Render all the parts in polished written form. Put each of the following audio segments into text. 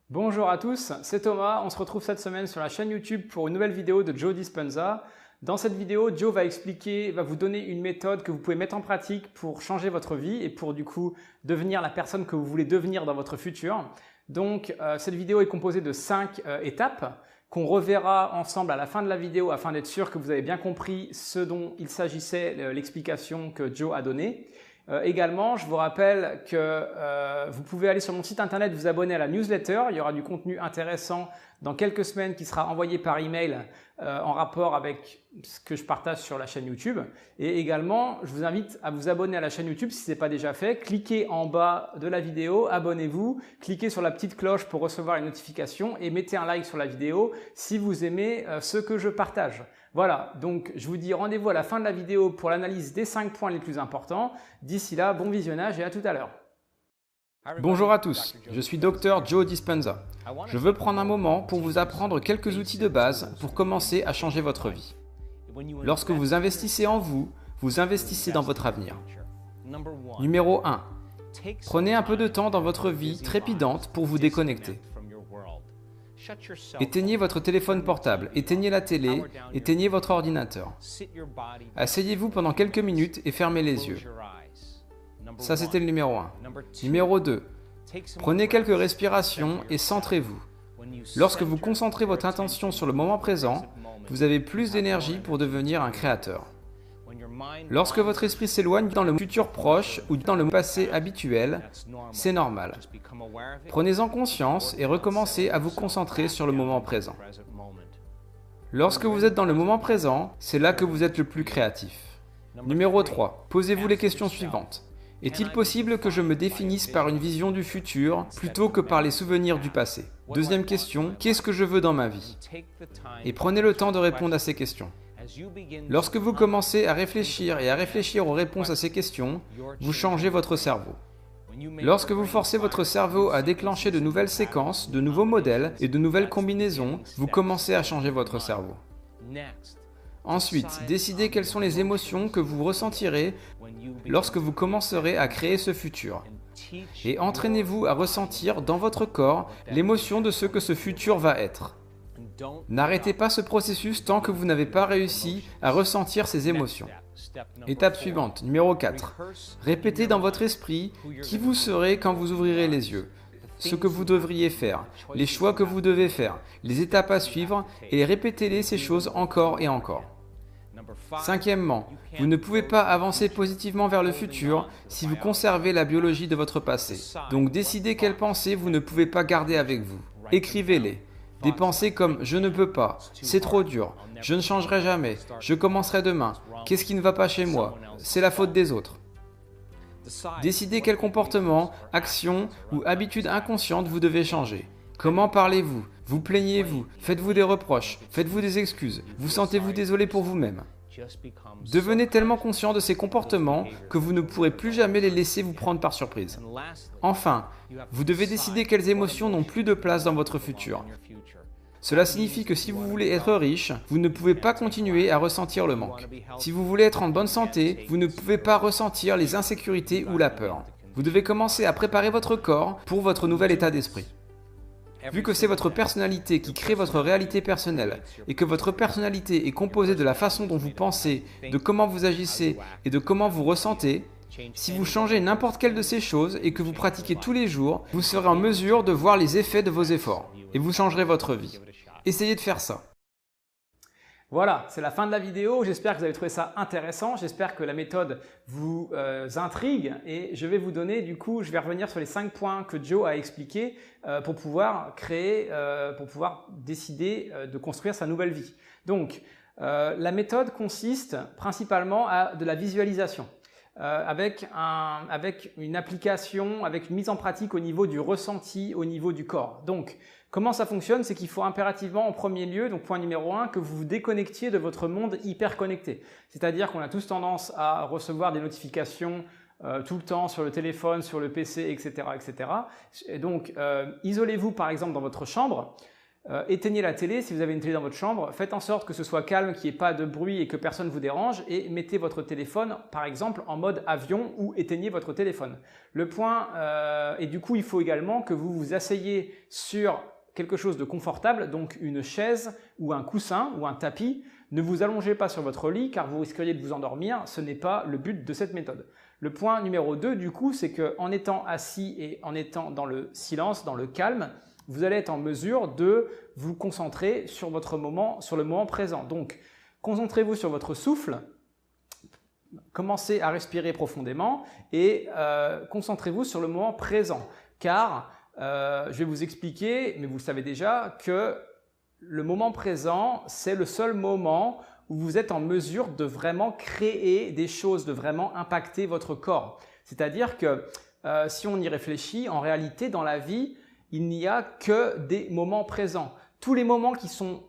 Bonjour à tous, c'est Thomas. On se retrouve cette semaine sur la chaîne YouTube pour une nouvelle vidéo de Joe Dispenza. Dans cette vidéo, Joe va vous donner une méthode que vous pouvez mettre en pratique pour changer votre vie et pour du coup devenir la personne que vous voulez devenir dans votre futur. Donc cette vidéo est composée de 5 étapes qu'on reverra ensemble à la fin de la vidéo afin d'être sûr que vous avez bien compris ce dont il s'agissait, l'explication que Joe a donnée. Également, je vous rappelle que vous pouvez aller sur mon site internet, vous abonner à la newsletter. Il y aura du contenu intéressant dans quelques semaines qui sera envoyé par email en rapport avec ce que je partage sur la chaîne YouTube. Et également, je vous invite à vous abonner à la chaîne YouTube si ce n'est pas déjà fait. Cliquez en bas de la vidéo, abonnez-vous, cliquez sur la petite cloche pour recevoir les notifications et mettez un like sur la vidéo si vous aimez ce que je partage. Voilà, donc je vous dis rendez-vous à la fin de la vidéo pour l'analyse des 5 points les plus importants. D'ici là, bon visionnage et à tout à l'heure. Bonjour à tous, je suis Dr Joe Dispenza. Je veux prendre un moment pour vous apprendre quelques outils de base pour commencer à changer votre vie. Lorsque vous investissez en vous, vous investissez dans votre avenir. Numéro 1. Prenez un peu de temps dans votre vie trépidante pour vous déconnecter. Éteignez votre téléphone portable, éteignez la télé, éteignez votre ordinateur. Asseyez-vous pendant quelques minutes et fermez les yeux. Ça, c'était le numéro 1. Numéro 2. Prenez quelques respirations et centrez-vous. Lorsque vous concentrez votre attention sur le moment présent, vous avez plus d'énergie pour devenir un créateur. Lorsque votre esprit s'éloigne dans le futur proche ou dans le passé habituel, c'est normal. Prenez-en conscience et recommencez à vous concentrer sur le moment présent. Lorsque vous êtes dans le moment présent, c'est là que vous êtes le plus créatif. Numéro 3. Posez-vous les questions suivantes. Est-il possible que je me définisse par une vision du futur plutôt que par les souvenirs du passé? Deuxième question, qu'est-ce que je veux dans ma vie? Et prenez le temps de répondre à ces questions. Lorsque vous commencez à réfléchir aux réponses à ces questions, vous changez votre cerveau. Lorsque vous forcez votre cerveau à déclencher de nouvelles séquences, de nouveaux modèles et de nouvelles combinaisons, vous commencez à changer votre cerveau. Ensuite, décidez quelles sont les émotions que vous ressentirez lorsque vous commencerez à créer ce futur. Et entraînez-vous à ressentir dans votre corps l'émotion de ce que ce futur va être. N'arrêtez pas ce processus tant que vous n'avez pas réussi à ressentir ces émotions. Étape suivante, numéro 4. Répétez dans votre esprit qui vous serez quand vous ouvrirez les yeux, ce que vous devriez faire, les choix que vous devez faire, les étapes à suivre et répétez-les ces choses encore et encore. Cinquièmement, vous ne pouvez pas avancer positivement vers le futur si vous conservez la biologie de votre passé. Donc décidez quelles pensées vous ne pouvez pas garder avec vous. Écrivez-les. Des pensées comme « je ne peux pas »,« c'est trop dur »,« je ne changerai jamais »,« je commencerai demain »,« qu'est-ce qui ne va pas chez moi »,« c'est la faute des autres ». Décidez quel comportement, action ou habitude inconsciente vous devez changer. Comment parlez-vous? Vous plaignez-vous? Faites-vous des reproches? Faites-vous des excuses? Vous sentez-vous désolé pour vous-même? Devenez tellement conscient de ces comportements que vous ne pourrez plus jamais les laisser vous prendre par surprise. Enfin, vous devez décider quelles émotions n'ont plus de place dans votre futur. Cela signifie que si vous voulez être riche, vous ne pouvez pas continuer à ressentir le manque. Si vous voulez être en bonne santé, vous ne pouvez pas ressentir les insécurités ou la peur. Vous devez commencer à préparer votre corps pour votre nouvel état d'esprit. Vu que c'est votre personnalité qui crée votre réalité personnelle et que votre personnalité est composée de la façon dont vous pensez, de comment vous agissez et de comment vous ressentez, si vous changez n'importe quelle de ces choses et que vous pratiquez tous les jours, vous serez en mesure de voir les effets de vos efforts et vous changerez votre vie. Essayez de faire ça. Voilà, c'est la fin de la vidéo. J'espère que vous avez trouvé ça intéressant. J'espère que la méthode vous intrigue et je vais vous donner, du coup, je vais revenir sur les 5 points que Joe a expliqués pour pouvoir décider de construire sa nouvelle vie. Donc, la méthode consiste principalement à de la visualisation. Avec une application, avec une mise en pratique au niveau du ressenti, au niveau du corps. Donc, comment ça fonctionne? C'est qu'il faut impérativement en premier lieu, donc point numéro 1, que vous vous déconnectiez de votre monde hyper connecté. C'est-à-dire qu'on a tous tendance à recevoir des notifications tout le temps sur le téléphone, sur le PC, etc. etc. Et donc, isolez-vous par exemple dans votre chambre. Éteignez la télé si vous avez une télé dans votre chambre. Faites en sorte que ce soit calme, qu'il n'y ait pas de bruit et que personne ne vous dérange. Et mettez votre téléphone, par exemple, en mode avion ou éteignez votre téléphone. Le point, et du coup, il faut également que vous vous asseyez sur quelque chose de confortable, donc une chaise ou un coussin ou un tapis. Ne vous allongez pas sur votre lit car vous risqueriez de vous endormir. Ce n'est pas le but de cette méthode. Le point numéro 2, du coup, c'est qu'en étant assis et en étant dans le silence, dans le calme, vous allez être en mesure de vous concentrer sur votre moment, sur le moment présent. Donc, concentrez-vous sur votre souffle, commencez à respirer profondément et concentrez-vous sur le moment présent. Car, je vais vous expliquer, mais vous le savez déjà, que le moment présent, c'est le seul moment où vous êtes en mesure de vraiment créer des choses, de vraiment impacter votre corps. C'est-à-dire que si on y réfléchit, en réalité, dans la vie, il n'y a que des moments présents. Tous les moments qui sont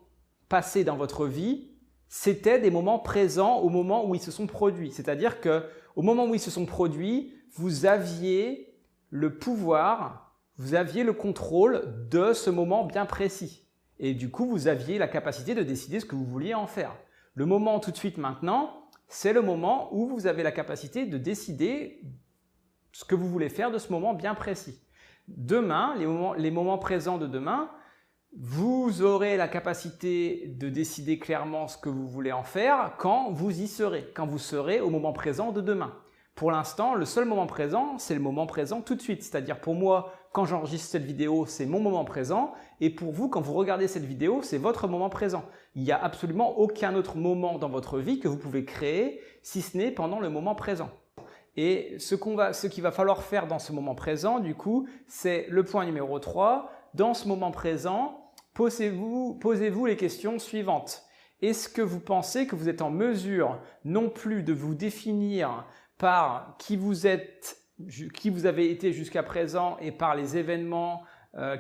passés dans votre vie, c'était des moments présents au moment où ils se sont produits. C'est-à-dire qu'au moment où ils se sont produits, vous aviez le pouvoir, vous aviez le contrôle de ce moment bien précis. Et du coup, vous aviez la capacité de décider ce que vous vouliez en faire. Le moment tout de suite maintenant, c'est le moment où vous avez la capacité de décider ce que vous voulez faire de ce moment bien précis. Demain, les moments présents de demain, vous aurez la capacité de décider clairement ce que vous voulez en faire quand vous y serez, quand vous serez au moment présent de demain. Pour l'instant, le seul moment présent, c'est le moment présent tout de suite. C'est-à-dire pour moi, quand j'enregistre cette vidéo, c'est mon moment présent. Et pour vous, quand vous regardez cette vidéo, c'est votre moment présent. Il n'y a absolument aucun autre moment dans votre vie que vous pouvez créer, si ce n'est pendant le moment présent. Et ce qu'il va falloir faire dans ce moment présent, du coup, c'est le point numéro 3. Dans ce moment présent, posez-vous les questions suivantes. Est-ce que vous pensez que vous êtes en mesure non plus de vous définir par qui vous avez été jusqu'à présent et par les événements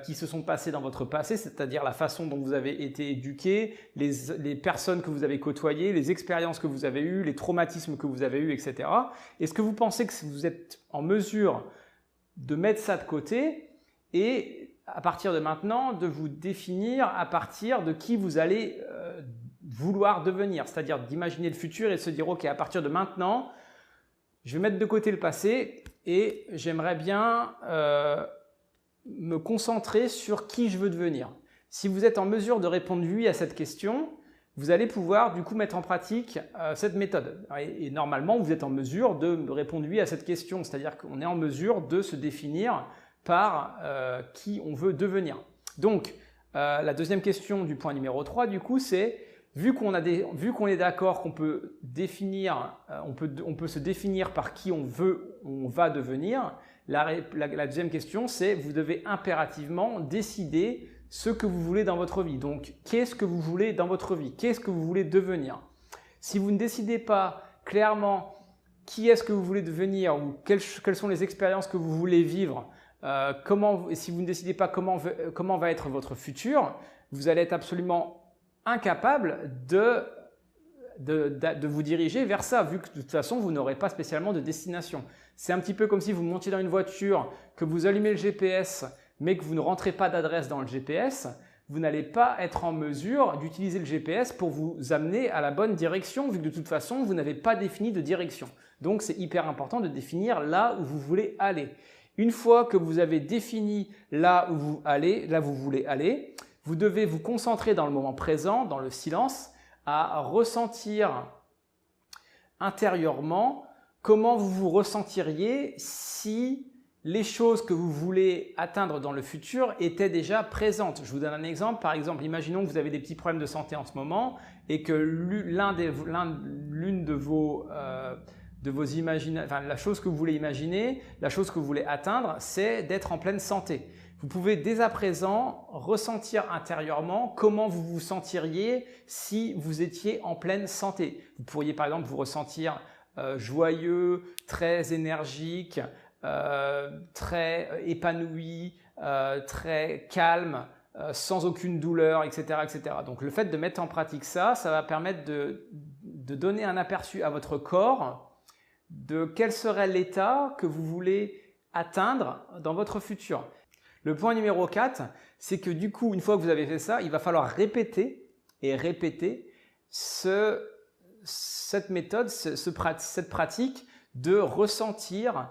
qui se sont passés dans votre passé, c'est-à-dire la façon dont vous avez été éduqué, les personnes que vous avez côtoyées, les expériences que vous avez eues, les traumatismes que vous avez eus, etc. Est-ce que vous pensez que vous êtes en mesure de mettre ça de côté et à partir de maintenant de vous définir à partir de qui vous allez vouloir devenir, c'est-à-dire d'imaginer le futur et de se dire ok, à partir de maintenant, je vais mettre de côté le passé et j'aimerais bien me concentrer sur qui je veux devenir. Si vous êtes en mesure de répondre oui à cette question, vous allez pouvoir du coup mettre en pratique cette méthode. Et normalement, vous êtes en mesure de répondre oui à cette question, c'est-à-dire qu'on est en mesure de se définir par qui on veut devenir. Donc, la deuxième question du point numéro 3, du coup, c'est vu qu'on est d'accord qu'on peut définir, on peut se définir par qui on va devenir, la deuxième question, c'est vous devez impérativement décider ce que vous voulez dans votre vie. Donc, qu'est-ce que vous voulez dans votre vie? Qu'est-ce que vous voulez devenir? Si vous ne décidez pas clairement qui est-ce que vous voulez devenir ou quelles sont les expériences que vous voulez vivre, si vous ne décidez pas comment va être votre futur, vous allez être absolument incapable de vous diriger vers ça, vu que de toute façon, vous n'aurez pas spécialement de destination. C'est un petit peu comme si vous montiez dans une voiture, que vous allumez le GPS, mais que vous ne rentrez pas d'adresse dans le GPS, vous n'allez pas être en mesure d'utiliser le GPS pour vous amener à la bonne direction, vu que de toute façon, vous n'avez pas défini de direction. Donc, c'est hyper important de définir là où vous voulez aller. Une fois que vous avez défini là où vous voulez aller, vous devez vous concentrer dans le moment présent, dans le silence, à ressentir intérieurement comment vous vous ressentiriez si les choses que vous voulez atteindre dans le futur étaient déjà présentes. Je vous donne un exemple. Par exemple, imaginons que vous avez des petits problèmes de santé en ce moment et que l'une de vos la chose que vous voulez imaginer, la chose que vous voulez atteindre, c'est d'être en pleine santé. Vous pouvez dès à présent ressentir intérieurement comment vous vous sentiriez si vous étiez en pleine santé. Vous pourriez par exemple vous ressentir joyeux, très énergique, très épanoui, très calme, sans aucune douleur, etc., etc. Donc le fait de mettre en pratique ça va permettre de donner un aperçu à votre corps de quel serait l'état que vous voulez atteindre dans votre futur. Le point numéro 4, c'est que du coup, une fois que vous avez fait ça, il va falloir répéter et répéter cette méthode, cette pratique de ressentir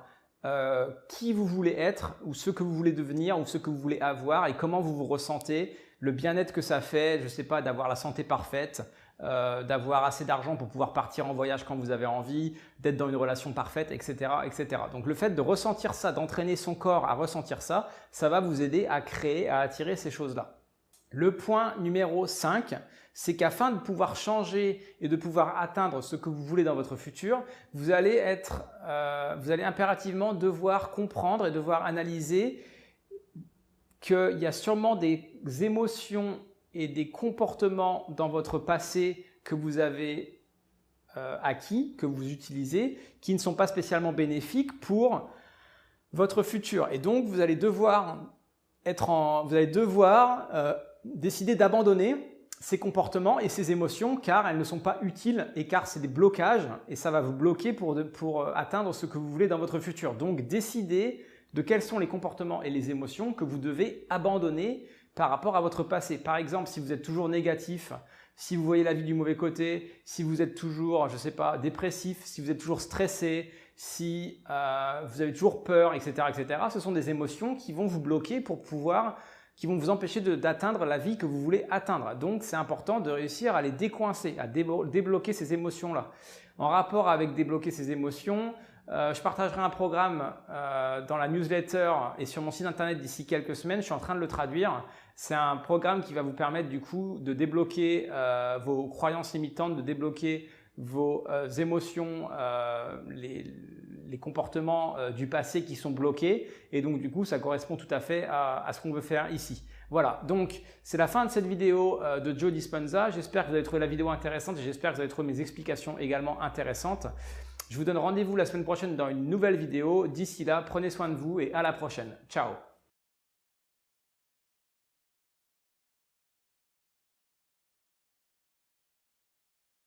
qui vous voulez être ou ce que vous voulez devenir ou ce que vous voulez avoir et comment vous vous ressentez, le bien-être que ça fait, je ne sais pas, d'avoir la santé parfaite, d'avoir assez d'argent pour pouvoir partir en voyage quand vous avez envie, d'être dans une relation parfaite, etc., etc. Donc le fait de ressentir ça, d'entraîner son corps à ressentir ça, ça va vous aider à créer, à attirer ces choses-là. Le point numéro 5, c'est qu'afin de pouvoir changer et de pouvoir atteindre ce que vous voulez dans votre futur, vous allez impérativement devoir comprendre et devoir analyser qu'il y a sûrement des émotions et des comportements dans votre passé que vous avez acquis, que vous utilisez, qui ne sont pas spécialement bénéfiques pour votre futur. Et donc, vous allez devoir décider d'abandonner ces comportements et ces émotions car elles ne sont pas utiles et car c'est des blocages et ça va vous bloquer pour atteindre ce que vous voulez dans votre futur. Donc, décidez de quels sont les comportements et les émotions que vous devez abandonner par rapport à votre passé. Par exemple, si vous êtes toujours négatif, si vous voyez la vie du mauvais côté, si vous êtes toujours, je ne sais pas, dépressif, si vous êtes toujours stressé, si vous avez toujours peur, etc., etc., ce sont des émotions qui vont vous bloquer qui vont vous empêcher d'atteindre la vie que vous voulez atteindre. Donc, c'est important de réussir à les décoincer, à débloquer ces émotions-là. En rapport avec débloquer ces émotions, je partagerai un programme dans la newsletter et sur mon site internet d'ici quelques semaines. Je suis en train de le traduire. C'est un programme qui va vous permettre du coup de débloquer vos croyances limitantes, de débloquer vos émotions, les comportements du passé qui sont bloqués. Et donc du coup, ça correspond tout à fait à ce qu'on veut faire ici. Voilà, donc c'est la fin de cette vidéo de Joe Dispenza. J'espère que vous avez trouvé la vidéo intéressante et j'espère que vous avez trouvé mes explications également intéressantes. Je vous donne rendez-vous la semaine prochaine dans une nouvelle vidéo. D'ici là, prenez soin de vous et à la prochaine. Ciao!